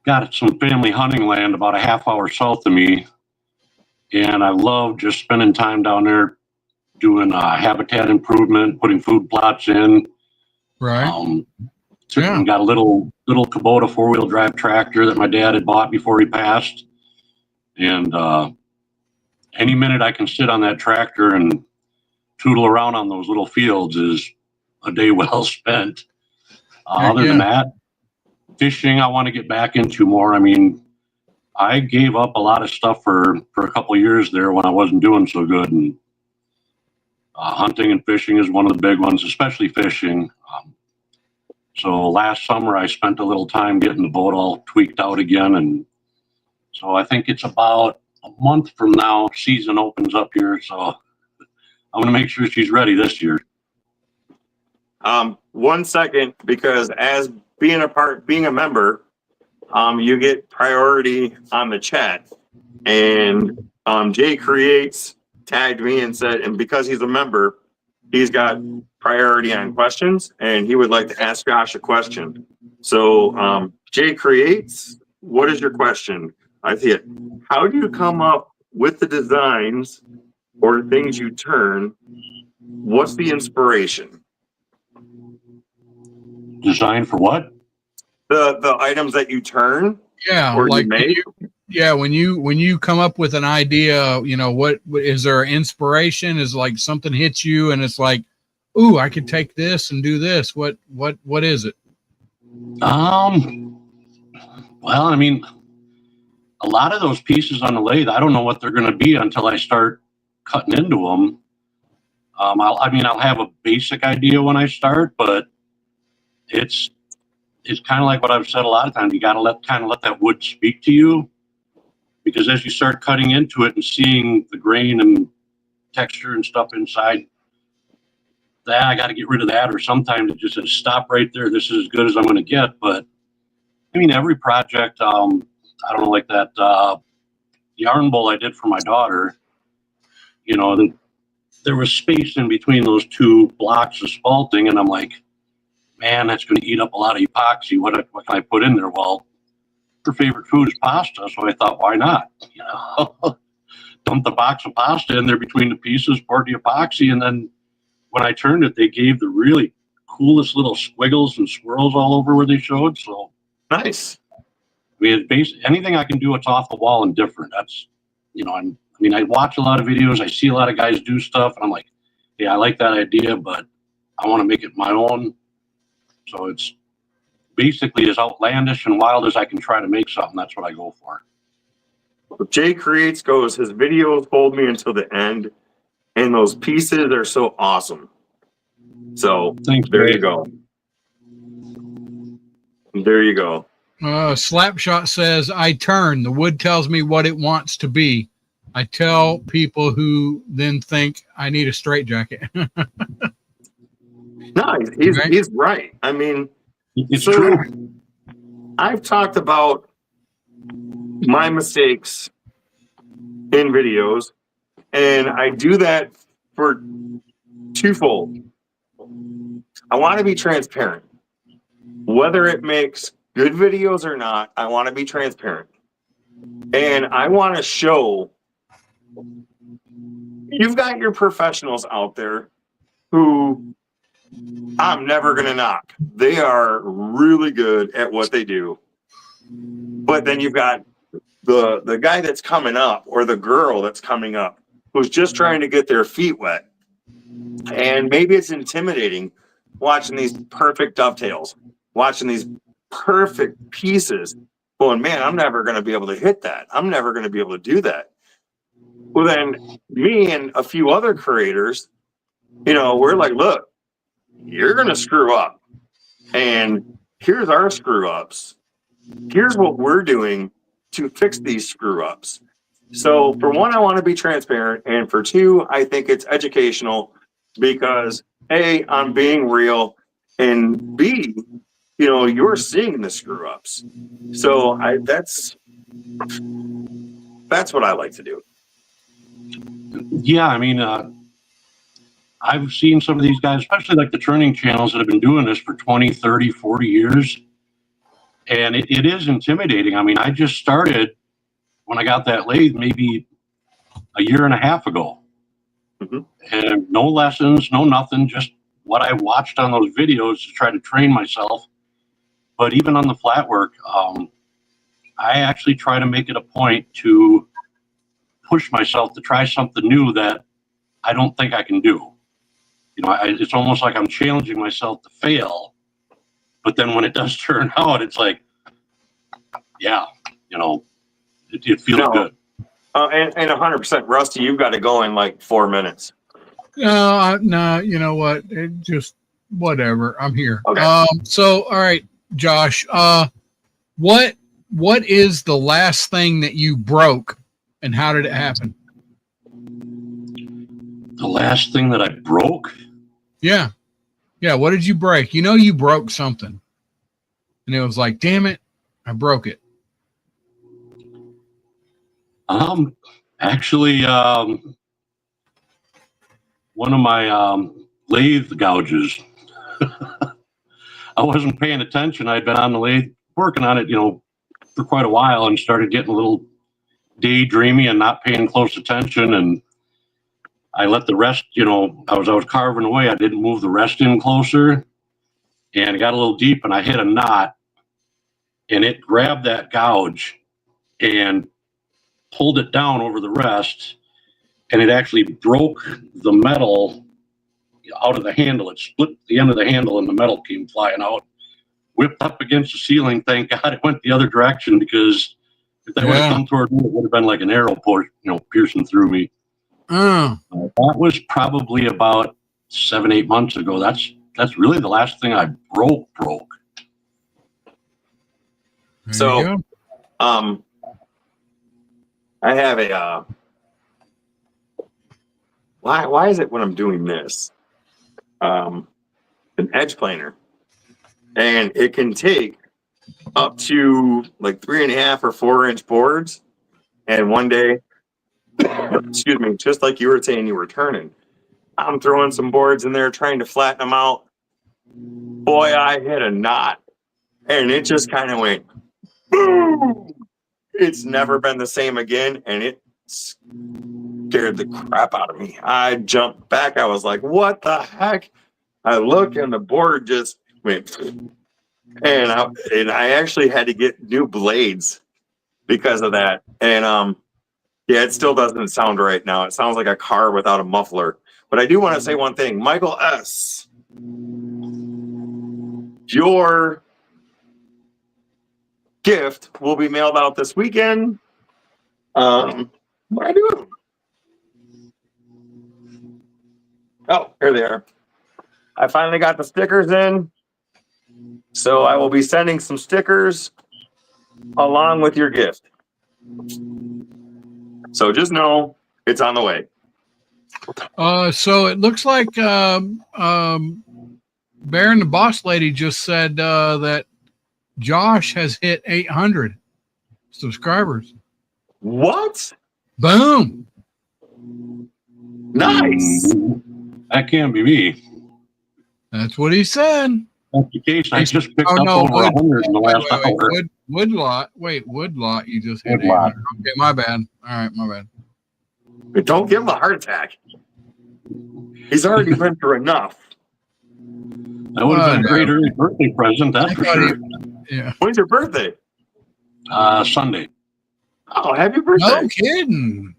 got some family hunting land about a half-hour south of me, and I love just spending time down there doing habitat improvement, putting food plots in. Right. Got a little Kubota 4-wheel drive tractor that my dad had bought before he passed, and any minute I can sit on that tractor and tootle around on those little fields is a day well spent. Other than that, fishing I want to get back into more. I mean, I gave up a lot of stuff for a couple of years there when I wasn't doing so good, and hunting and fishing is one of the big ones, especially fishing. So last summer I spent a little time getting the boat all tweaked out again, and so I think it's about a month from now season opens up here, so I'm going to make sure she's ready this year. 1 second, because as being a member, you get priority on the chat, and Jay Creates tagged me and said, and because he's a member, he's got priority on questions, and he would like to ask Josh a question. So, Jay Creates, what is your question? I see it. How do you come up with the designs or things you turn? What's the inspiration? Design for what? The items that you turn Yeah, or like you make? when you come up with an idea, what is there inspiration? Is like something hits you and it's like, ooh, I could take this and do this. What is it? Well, I mean, a lot of those pieces on the lathe, I don't know what they're going to be until I start cutting into them. I'll have a basic idea when I start, but it's kind of like what I've said a lot of times. You got to let that wood speak to you, because as you start cutting into it and seeing the grain and texture and stuff inside, that I got to get rid of that, or sometimes it just says stop right there. This is as good as I'm going to get. But I mean, every project, I don't know, like that yarn bowl I did for my daughter. There was space in between those two blocks of spalting, and I'm like, man, that's going to eat up a lot of epoxy. What can I put in there? Well, her favorite food is pasta, so I thought, why not? Dump the box of pasta in there between the pieces, poured the epoxy, and then when I turned it, they gave the really coolest little squiggles and swirls all over where they showed. So Nice. I mean, anything I can do, it's off the wall and different. That's, I watch a lot of videos. I see a lot of guys do stuff, and I'm like, yeah, I like that idea, but I want to make it my own. So it's basically as outlandish and wild as I can try to make something. That's what I go for. Jay Creates goes, his videos hold me until the end, and those pieces are so awesome. So Thanks, there Jay. you go. There you go. Slapshot says, I turn. The wood tells me what it wants to be. I tell people who then think I need a straitjacket. No, he's right. I mean, It's so true. I've talked about my mistakes in videos, and I do that for twofold. I want to be transparent. Whether it makes good videos or not, I want to be transparent. And I want to show you've got your professionals out there who I'm never going to knock. They are really good at what they do. But then you've got the guy that's coming up, or the girl that's coming up, who's just trying to get their feet wet. And maybe it's intimidating watching these perfect dovetails, watching these perfect pieces, going, man, I'm never going to be able to hit that. I'm never going to be able to do that. Well, then me and a few other creators, we're like, look, you're going to screw up. And here's our screw ups. Here's what we're doing to fix these screw ups. So for one, I want to be transparent. And for two, I think it's educational because A, I'm being real, and B, you're seeing the screw ups. So that's what I like to do. Yeah, I mean, I've seen some of these guys, especially like the turning channels that have been doing this for 20, 30, 40 years. And it is intimidating. I mean, I just started when I got that lathe maybe a year and a half ago. Mm-hmm. And no lessons, no nothing, just what I watched on those videos to try to train myself. But even on the flat work, I actually try to make it a point to push myself to try something new that I don't think I can do. It's almost like I'm challenging myself to fail. But then when it does turn out, it's like, yeah, it feels good. And 100%, Rusty, you've got to go in like 4 minutes. No, you know what? It just whatever. I'm here. Okay. So all right, Josh. What is the last thing that you broke, and how did it happen? The last thing that I broke? Yeah. What did you break? You broke something, and it was like, damn it, I broke it. Actually, one of my lathe gouges. I wasn't paying attention. I'd been on the lathe working on it, for quite a while, and started getting a little daydreamy and not paying close attention. And I let the rest, I was carving away. I didn't move the rest in closer, and it got a little deep, and I hit a knot, and it grabbed that gouge and pulled it down over the rest, and it actually broke the metal out of the handle. It split the end of the handle, and the metal came flying out, whipped up against the ceiling. Thank God it went the other direction, because if that would have come toward me, it would have been like an arrow piercing through me. That was probably about 7-8 months ago. That's really the last thing I broke. So, I have a, why is it when I'm doing this, an edge planer, and it can take up to like 3.5 or 4-inch boards. And one day, excuse me, just like you were saying, you were turning, I'm throwing some boards in there, trying to flatten them out. Boy, I hit a knot, and it just kind of went boom. It's never been the same again, and it scared the crap out of me. I jumped back. I was like, what the heck? I look, and the board just went, and I actually had to get new blades because of that. And yeah, it still doesn't sound right now. It sounds like a car without a muffler. But I do want to say one thing. Michael S., your gift will be mailed out this weekend. What do I do? Oh, here they are. I finally got the stickers in. So I will be sending some stickers along with your gift. So just know it's on the way. So it looks like Baron the Boss Lady just said that Josh has hit 800 subscribers. What? Boom. Nice. That can't be me. That's what he said. That's the case. I just picked up over 100 in the last hour. Woodlot. Wait, Woodlot. You just hit Woodlot. 800. Okay, my bad. All right, my bad. But don't give him a heart attack. He's already been through enough. That would have been a great early birthday present, that's for sure. Yeah. When's your birthday? Sunday. Oh, happy birthday. No kidding.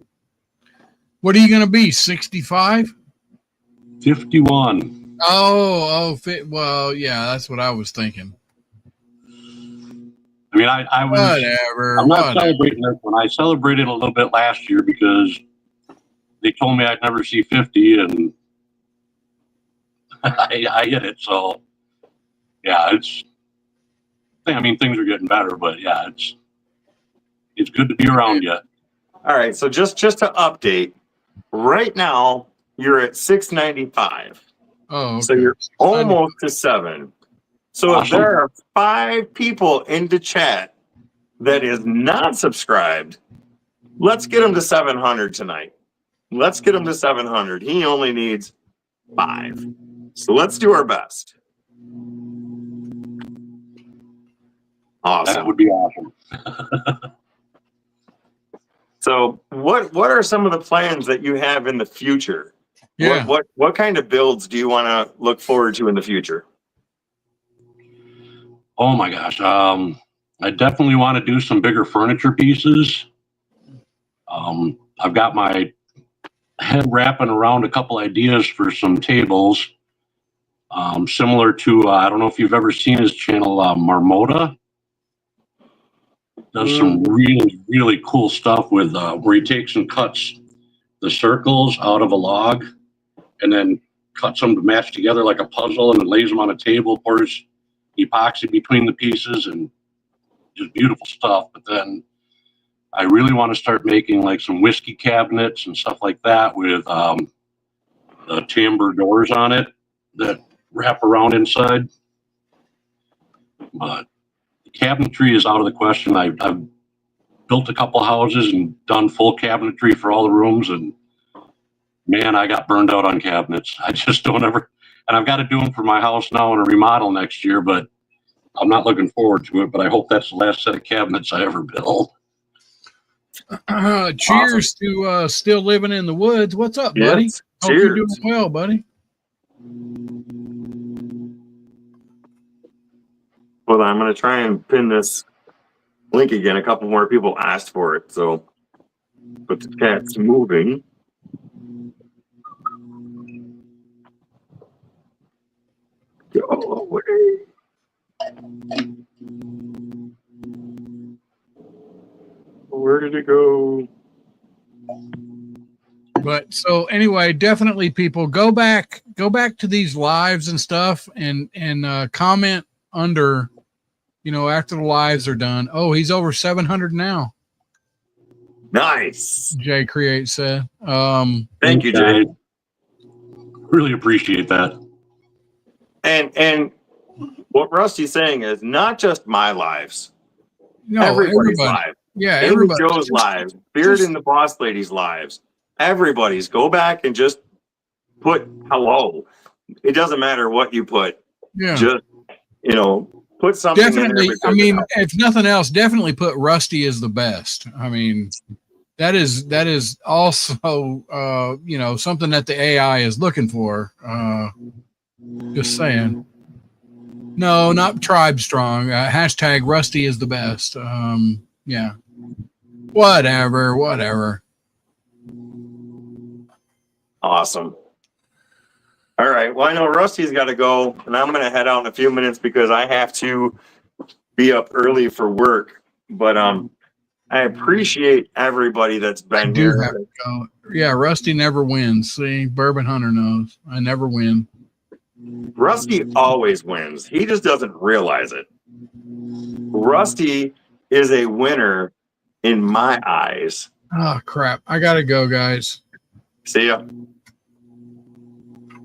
What are you going to be, 65? 51. Well, yeah, that's what I was thinking. I mean, I was. Whatever. I'm not celebrating this one. I celebrated a little bit last year because they told me I'd never see 50, and I hit it. So, yeah, I mean, things are getting better, but yeah, it's good to be around you. All right, so just to update, right now you're at 695. Oh, okay. So you're almost to 7. So awesome. If there are 5 people in the chat that is not subscribed, let's get him to 700 tonight. Let's get him to 700. He only needs 5. So let's do our best. Awesome. That would be awesome. So what are some of the plans that you have in the future? Yeah. What kind of builds do you want to look forward to in the future? Oh my gosh. I definitely want to do some bigger furniture pieces. I've got my head wrapping around a couple ideas for some tables. Similar to, I don't know if you've ever seen his channel, Marmota. Does some really, really cool stuff with where he takes and cuts the circles out of a log and then cuts them to match together like a puzzle and then lays them on a table, pours epoxy between the pieces, and just beautiful stuff. But then I really want to start making like some whiskey cabinets and stuff like that with the timber doors on it that wrap around inside. But cabinetry is out of the question. I've built a couple houses and done full cabinetry for all the rooms, and man, I got burned out on cabinets. I just don't ever, and I've got to do them for my house now in a remodel next year, but I'm not looking forward to it, but I hope that's the last set of cabinets I ever build. Cheers to still living in the woods. What's up, buddy? Yes. Hope you're Cheers. doing well, buddy. Well, I'm going to try and pin this link again. A couple more people asked for it, so but the chat's moving. Go away. Where did it go? But so anyway, definitely people go back to these lives and stuff and comment under, after the lives are done. Oh, he's over 700 now. Nice. Jay Create said. Thank you, Jay. Really appreciate that. And what Rusty's saying is not just my lives, No, everybody's everybody. lives. Yeah, Amy everybody. Joe's lives, Beard and the Boss Lady's lives. Everybody's. Go back and just put hello. It doesn't matter what you put. Yeah. Just, put something Definitely. in there. I mean, if nothing else, definitely put Rusty as the best. I mean, that is also, something that the AI is looking for. Just saying. No, not Tribe Strong. Hashtag Rusty is the best. Yeah. Whatever. Awesome. All right. Well, I know Rusty's got to go, and I'm going to head out in a few minutes because I have to be up early for work. But I appreciate everybody that's I been do here. have to go. Yeah, Rusty never wins. See, Bourbon Hunter knows. I never win. Rusty always wins. He just doesn't realize it. Rusty is a winner in my eyes. Oh, crap. I got to go, guys. See ya.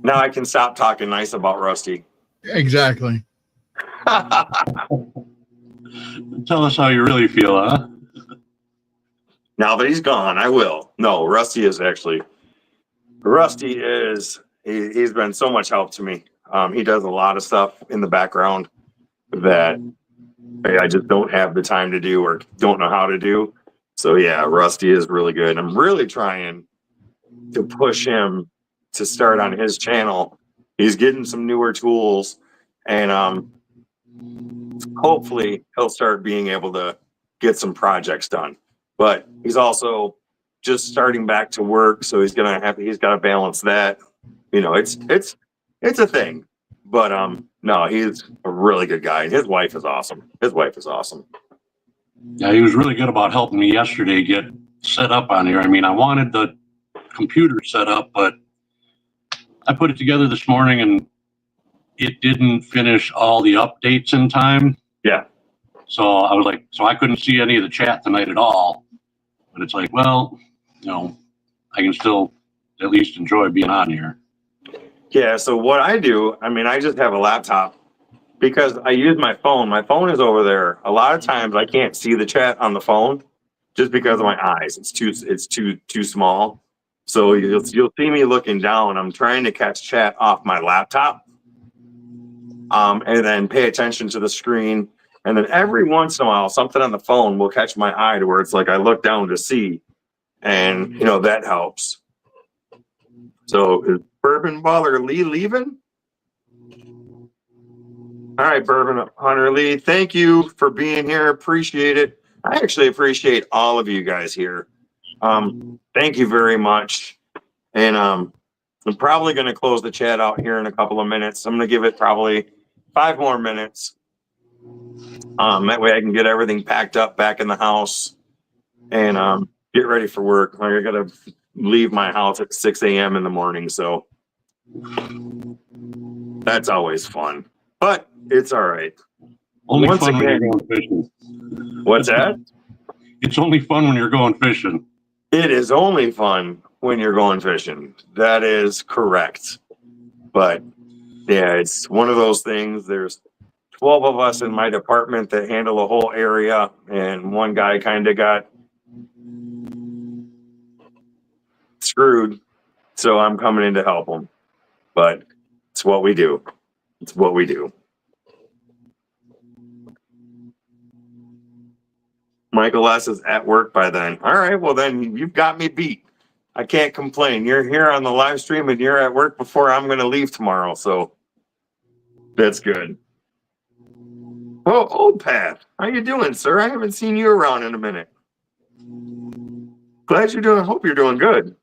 Now I can stop talking nice about Rusty. Exactly. Tell us how you really feel, huh? Now that he's gone, I will. No, Rusty is, he's been so much help to me. He does a lot of stuff in the background that I just don't have the time to do or don't know how to do. So yeah, Rusty is really good. I'm really trying to push him to start on his channel. He's getting some newer tools, and hopefully he'll start being able to get some projects done. But he's also just starting back to work, so he's got to balance that. It's a thing. But no, he's a really good guy. His wife is awesome. Yeah, he was really good about helping me yesterday get set up on here. I mean, I wanted the computer set up, but I put it together this morning and it didn't finish all the updates in time. Yeah. So I was like, I couldn't see any of the chat tonight at all. But it's like, well, I can still at least enjoy being on here. Yeah, so what I do, I just have a laptop because I use my phone. My phone is over there. A lot of times I can't see the chat on the phone just because of my eyes. It's too small. So you'll see me looking down. I'm trying to catch chat off my laptop. And then pay attention to the screen. And then every once in a while, something on the phone will catch my eye to where it's like I look down to see. And, that helps. So is Bourbon Baller Lee leaving? All right, Bourbon Hunter Lee, thank you for being here. Appreciate it. I actually appreciate all of you guys here. Thank you very much. And I'm probably going to close the chat out here in a couple of minutes. I'm going to give it probably 5 more minutes. That way I can get everything packed up back in the house and get ready for work. I got to leave my house at 6 a.m. in the morning, so that's always fun. But it's all right. Only Once fun when again- you're going fishing. What's that? It's only fun when you're going fishing. It is only fun when you're going fishing. That is correct. But yeah, it's one of those things. There's 12 of us in my department that handle the whole area, and one guy kind of got screwed, so I'm coming in to help him. But it's what we do. It's what we do. Michael S. is at work by then. All right, well then you've got me beat. I can't complain. You're here on the live stream and you're at work before I'm going to leave tomorrow, so that's good. Oh, Old Pat, how you doing, sir? I haven't seen you around in a minute. Glad you're doing. Hope you're doing good.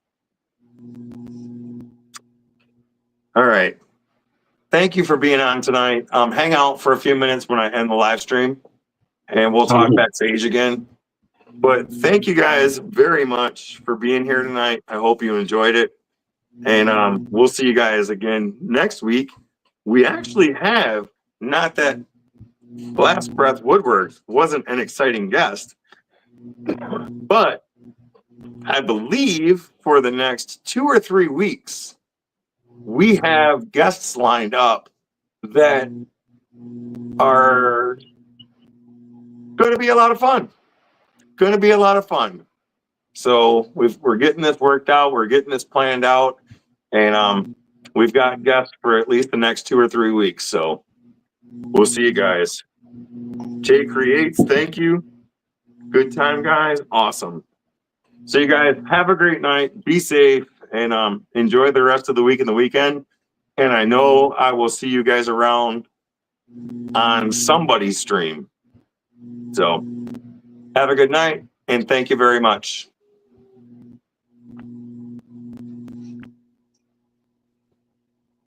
All right. Thank you for being on tonight. Hang out for a few minutes when I end the live stream, and we'll talk backstage again. But thank you guys very much for being here tonight. I hope you enjoyed it. And we'll see you guys again next week. We actually have, not that Last Breath Woodworks wasn't an exciting guest, but I believe for the next 2 or 3 weeks, we have guests lined up that are going to be a lot of fun. Going to be a lot of fun. So we're getting this worked out. We're getting this planned out. And we've got guests for at least the next 2 or 3 weeks. So we'll see you guys. Jay Creates, thank you. Good time, guys. Awesome. So you guys have a great night. Be safe and enjoy the rest of the week and the weekend. And I know I will see you guys around on somebody's stream. So have a good night and thank you very much.